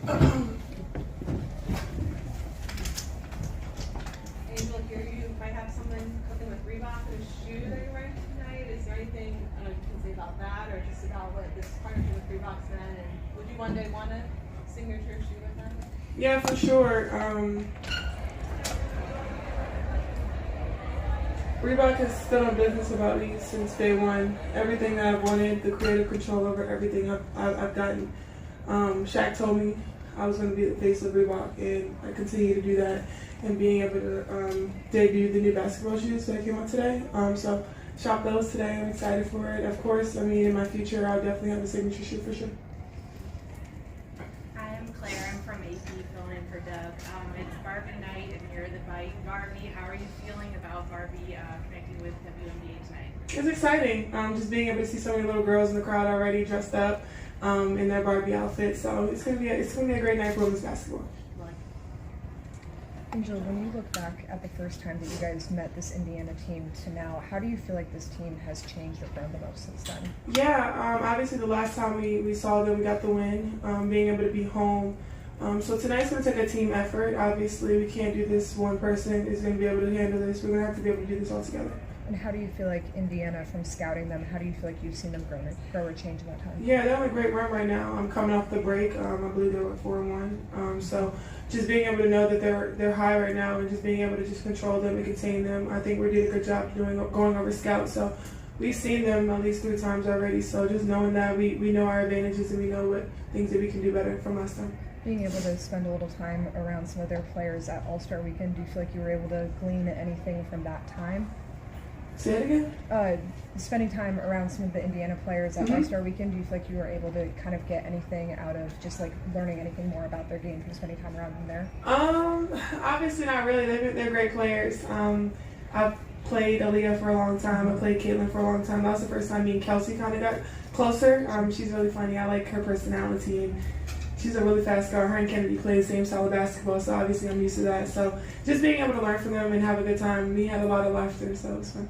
Angel, here you might have someone cooking with Reebok and a shoe that you're wearing tonight. Is there anything you can say about that, or just about what this partnership with Reebok's been? And would you one day want a signature shoe with them? Yeah, for sure. Reebok has stood on business about me since day one. Everything that I've wanted, the creative control over everything I've gotten. Shaq told me I was going to be the face of Reebok, and I continue to do that. And being able to debut the new basketball shoes that came out today. So shop those today. I'm excited for it. Of course, I mean, in my future, I'll definitely have a signature shoe for sure. Hi, I'm Claire. I'm from AP, filling in for Doug. It's Barbie night, and you're the Barbie. How are you feeling about Barbie connecting with WNBA tonight? It's exciting. Just being able to see so many little girls in the crowd already dressed up in their Barbie outfits. So it's gonna be a great night for women's basketball. Angel, when you look back at the first time that you guys met this Indiana team to now, how do you feel like this team has changed or grown the most since then? Yeah, obviously the last time we saw them, we got the win, being able to be home. So tonight's going to take a team effort. Obviously, we can't do this. One person is going to be able to handle this. We're going to have to be able to do this all together. And how do you feel like Indiana, from scouting them, how do you feel like you've seen them grow or change in that time? Yeah, they're on a great run right now. I'm coming off the break. I believe they were 4-1. So just being able to know that they're high right now and just being able to just control them and contain them, I think we're doing a good job going over scouts. So we've seen them at least 3 times already. So just knowing that we know our advantages and we know what things that we can do better from last time. Being able to spend a little time around some of their players at All-Star Weekend, do you feel like you were able to glean anything from that time? Say it again? Spending time around some of the Indiana players at All-Star Weekend, do you feel like you were able to kind of get anything out of just like learning anything more about their game from spending time around them there? Obviously not really. They're great players. I've played Aaliyah for a long time. I played Caitlin for a long time. That was the first time me and Kelsey kind of got closer. She's really funny. I like her personality, and she's a really fast girl. Her and Kennedy play the same style of basketball, so obviously I'm used to that. So just being able to learn from them and have a good time. We had a lot of laughter, so it was fun.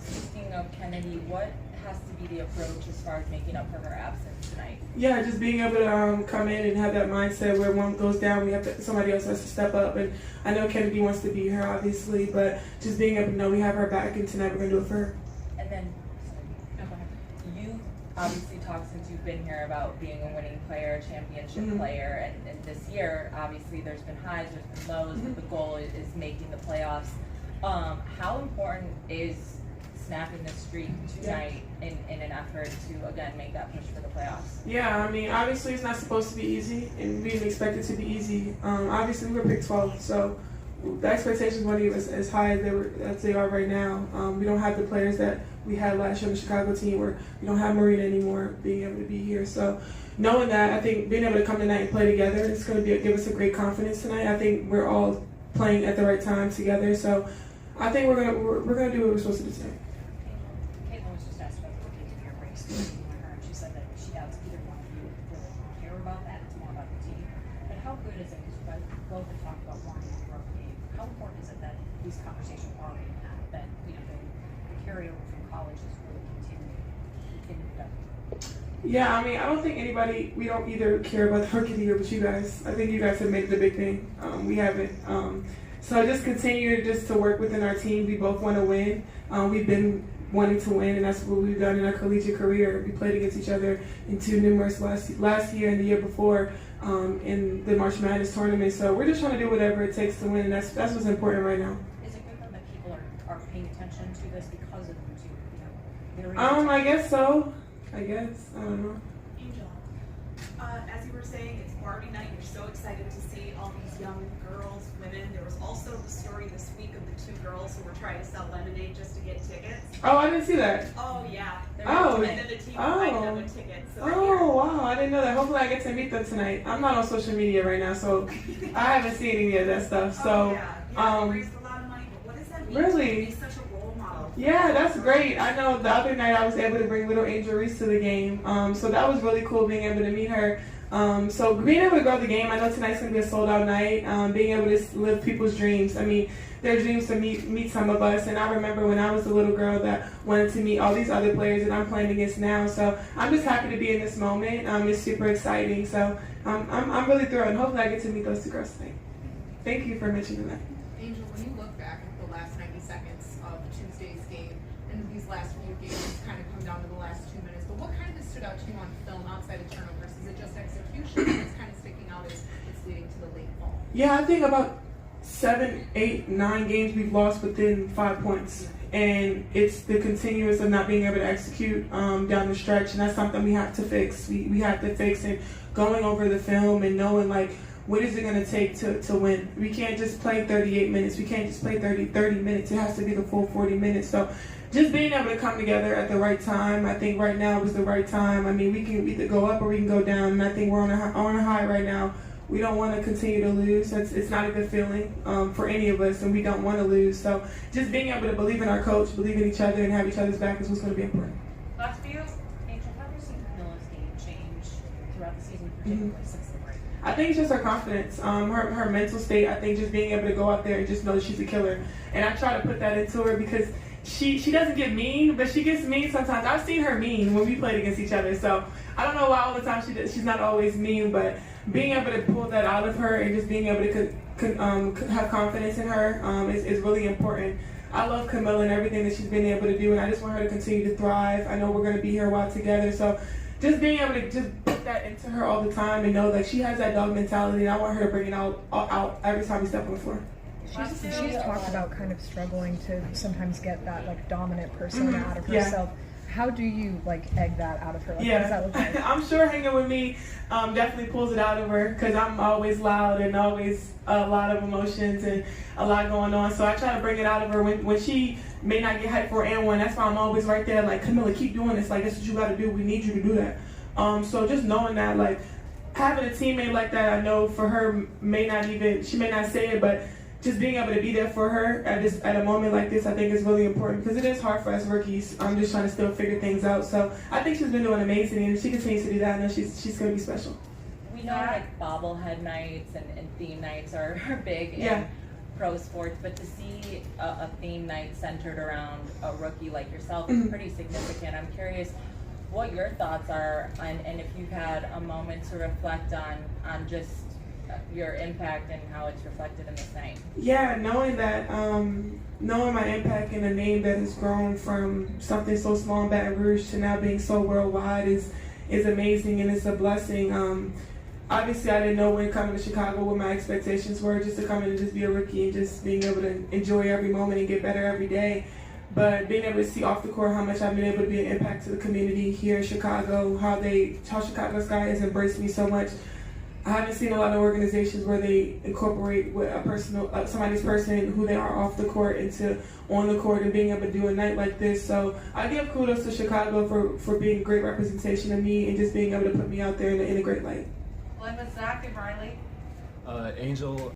Speaking of Kennedy, what has to be the approach as far as making up for her absence tonight? Yeah, just being able to come in and have that mindset where one goes down, somebody else has to step up. And I know Kennedy wants to be here, obviously, but just being able to know we have her back, and tonight we're going to do it for her. And then, you obviously talked since you've been here about being a winning player, championship player, and this year, obviously, there's been highs, there's been lows, but the goal is making the playoffs. How important is snapping the streak tonight in an effort to, again, make that push for the playoffs? Yeah, I mean, obviously it's not supposed to be easy, and we didn't expect it to be easy. Obviously, we were picked 12, so the expectations weren't even as high as they are right now. We don't have the players that we had last year on the Chicago team, where we don't have Marina anymore being able to be here. So knowing that, I think being able to come tonight and play together, it's going to give us a great confidence tonight. I think we're all playing at the right time together, so I think we're gonna do what we're supposed to do tonight. Caitlin was just asked about the rookie of your race between her, and she said that she doubts either one of you really care about that. It's more about the team. But how good is it, because you guys both have talked about wanting to grow the game, how important is it that these conversations are being had, that the carryover from college is really continuing to. Yeah, I mean, I don't think we don't either care about the rookie of the year, but you guys. I think you guys have made the big thing. We haven't. So just continue to work within our team. We both want to win. We've been wanting to win, and that's what we've done in our collegiate career. We played against each other in 2 numerous last year and the year before in the March Madness tournament. So we're just trying to do whatever it takes to win, and that's what's important right now. Is it good that people are paying attention to this because of you two? I guess so. I don't know. Angel, as you were saying, it's Barbie night. You're so excited to see all these young girls, women. There was also the story this week of the 2 girls who were trying to sell lemonade just to get tickets. Oh, I didn't see that. Oh, yeah. Oh. And then the team provided them with tickets. So Oh, wow. I didn't know that. Hopefully I get to meet them tonight. I'm not on social media right now, so I haven't seen any of that stuff. So, they raised a lot of money, but what does that mean really? to be such a role model? Yeah, that's great. I know the other night I was able to bring little Angel Reese to the game. So that was really cool being able to meet her. So being able to go to the game, I know tonight's going to be a sold-out night. Being able to live people's dreams. I mean, their dreams to meet some of us. And I remember when I was a little girl that wanted to meet all these other players that I'm playing against now. So I'm just happy to be in this moment. It's super exciting. So I'm really thrilled. And hopefully I get to meet those 2 girls tonight. Thank you for mentioning that. Angel, when you look back at the last 90 seconds of Tuesday's game, and these last few games kind of come down to the last 2 minutes, but what kind of stood out to you on film outside of turnovers? Is it just execution that's kind of sticking out as it's leading to the late fall? Yeah, I think about 7, 8, 9 games we've lost within 5 points. And it's the continuous of not being able to execute down the stretch, and that's something we have to fix. We have to fix, and going over the film and knowing, like, what is it going to take to win? We can't just play 38 minutes. We can't just play 30 minutes. It has to be the full 40 minutes. So just being able to come together at the right time, I think right now was the right time. I mean, we can either go up or we can go down, and I think we're on a high right now. We don't want to continue to lose. It's not a good feeling for any of us, and we don't want to lose. So just being able to believe in our coach, believe in each other, and have each other's back is what's going to be important. Last for you, Angel, how have you seen Camilla's game change throughout the season, particularly since the break? I think it's just her confidence, her mental state. I think just being able to go out there and just know that she's a killer. And I try to put that into her because she doesn't get mean, but she gets mean sometimes. I've seen her mean when we played against each other. So I don't know why all the time she's not always mean, but being able to pull that out of her and just being able to have confidence in her is really important. I love Camilla and everything that she's been able to do, and I just want her to continue to thrive. I know we're going to be here a while together, so just being able to just put that into her all the time and know that she has that dog mentality, and I want her to bring it out every time we step on the floor. She's talked about kind of struggling to sometimes get that like dominant persona out of herself. Yeah. How do you like egg that out of her? Like, what does that look like? I'm sure hanging with me definitely pulls it out of her because I'm always loud and always a lot of emotions and a lot going on. So I try to bring it out of her when she may not get hyped for and one. That's why I'm always right there like, Camilla, keep doing this. Like, that's what you got to do. We need you to do that. So just knowing that, like, having a teammate like that, I know for her she may not say it, but just being able to be there for her at a moment like this, I think is really important because it is hard for us rookies. I'm just trying to still figure things out. So I think she's been doing amazing, and if she continues to do that, I know she's going to be special. We know like bobblehead nights and theme nights are big in pro sports, but to see a theme night centered around a rookie like yourself is pretty significant. I'm curious what your thoughts are and if you've had a moment to reflect on just your impact and how it's reflected in this night. Yeah, knowing that, knowing my impact in a name that has grown from something so small in Baton Rouge to now being so worldwide is amazing, and it's a blessing. Obviously, I didn't know when coming to Chicago what my expectations were, just to come in and just be a rookie and just being able to enjoy every moment and get better every day. But being able to see off the court how much I've been able to be an impact to the community here in Chicago, how Chicago Sky has embraced me so much. I haven't seen a lot of organizations where they incorporate with somebody's person who they are off the court into on the court and being able to do a night like this. So I give kudos to Chicago for being a great representation of me and just being able to put me out there in a great light. Glenn, Zach, and Riley. Angel,